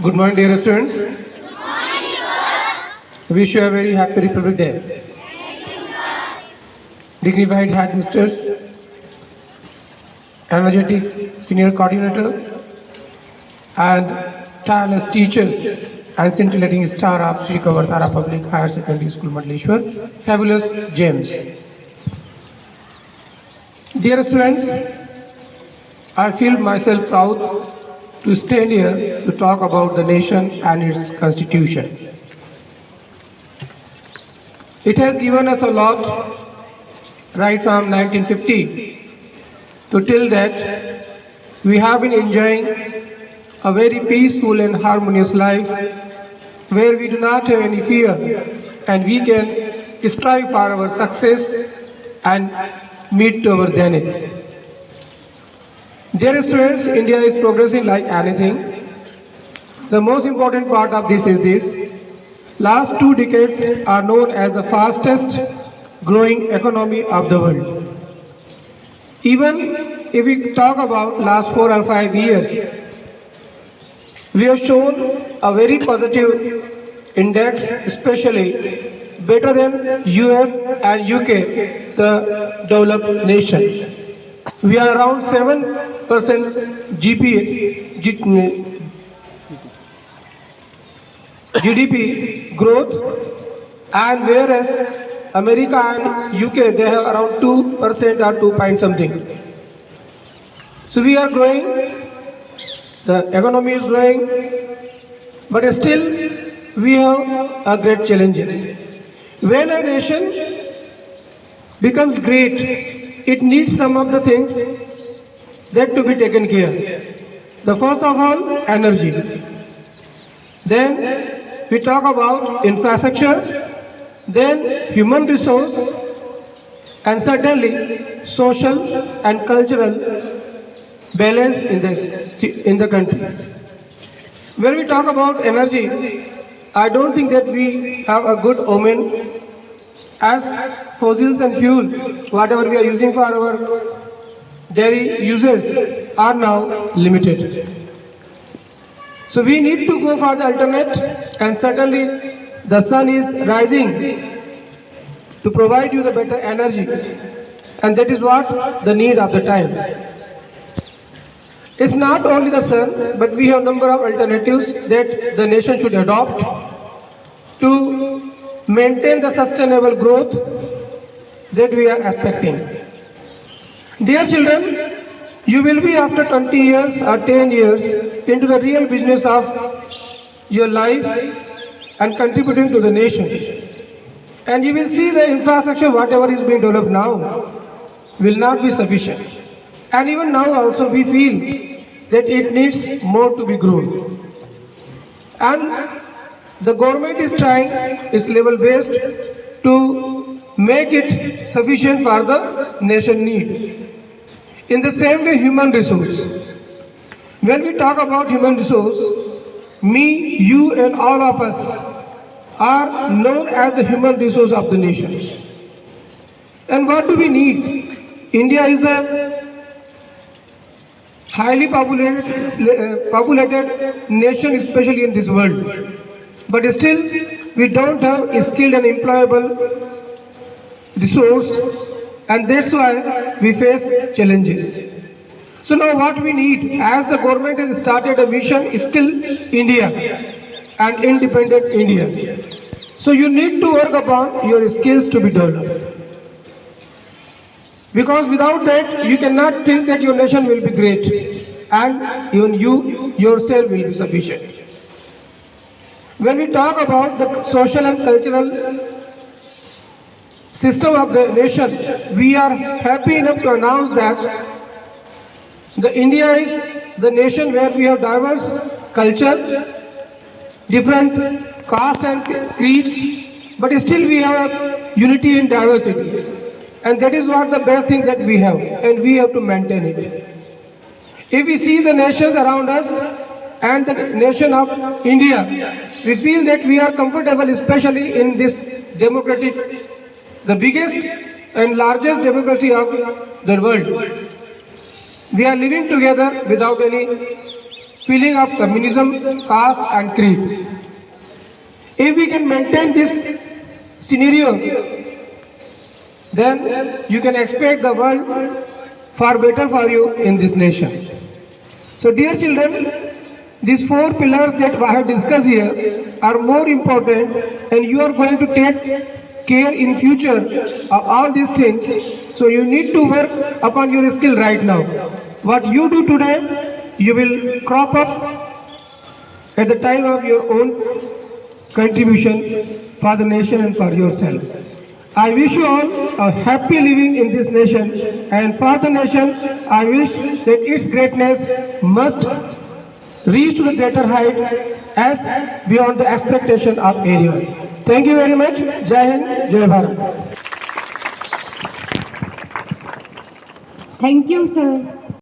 Good morning, dear students. Wish you a very happy Republic Day. Dignified headmisters, energetic senior coordinator, and tireless teachers, and scintillating star of Sri Kavartara Public Higher Secondary School, Mandleshwar, fabulous James. Dear students, I feel myself proud to stand here to talk about the nation and its constitution. It has given us a lot right from 1950 to till that we have been enjoying a very peaceful and harmonious life where we do not have any fear and we can strive for our success and meet to our zenith. Dear students, India is progressing like anything. The most important part of this is this. Last 2 decades are known as the fastest growing economy of the world. Even if we talk about last 4 or 5 years, we have shown a very positive index, especially better than US and UK, the developed nation. We are around 7% GDP growth, and whereas America and UK they have around 2% or 2 point something. So we are growing, the economy is growing, but still we have a great challenges. When a nation becomes great, it needs some of the things that to be taken care. The first of all, energy. Then we talk about infrastructure, then human resource, and certainly social and cultural balance in the country. When we talk about energy, I don't think that we have a good omen as fossils and fuel, whatever we are using for our daily uses, are now limited. So we need to go for the alternate, and certainly the sun is rising to provide you the better energy, and that is what the need of the time. It's not only the sun, but we have a number of alternatives that the nation should adopt to maintain the sustainable growth that we are expecting. Dear children, you will be after 20 years or 10 years into the real business of your life and contributing to the nation. And you will see the infrastructure, whatever is being developed now, will not be sufficient. And even now also we feel that it needs more to be grown. And the government is trying its level best to make it sufficient for the nation need. In the same way, human resource. When we talk about human resource, me, you and all of us are known as the human resource of the nation. And what do we need? India is the highly populated nation, especially in this world. But still, we don't have a skilled and employable resource, and that's why we face challenges. So now what we need, as the government has started a mission, Skill India and Independent India. So you need to work upon your skills to be developed. Because without that, you cannot think that your nation will be great, and even you yourself will be sufficient. When we talk about the social and cultural system of the nation, we are happy enough to announce that the India is the nation where we have diverse culture, different castes and creeds, but still we have unity in diversity. And that is what the best thing that we have, and we have to maintain it. If we see the nations around us and the nation of India, we feel that we are comfortable, especially in this democratic, the biggest and largest democracy of the world. We are living together without any feeling of communism, caste and creed. If we can maintain this scenario, then you can expect the world far better for you in this nation. So dear children, these four pillars that I have discussed here are more important, and you are going to take care in future of all these things. So you need to work upon your skill right now. What you do today, you will crop up at the time of your own contribution for the nation and for yourself. I wish you all a happy living in this nation, and for the nation, I wish that its greatness must reach to the greater height as beyond the expectation of anyone. Thank you very much. Jai Hind, Jai Bharat. Thank you, sir.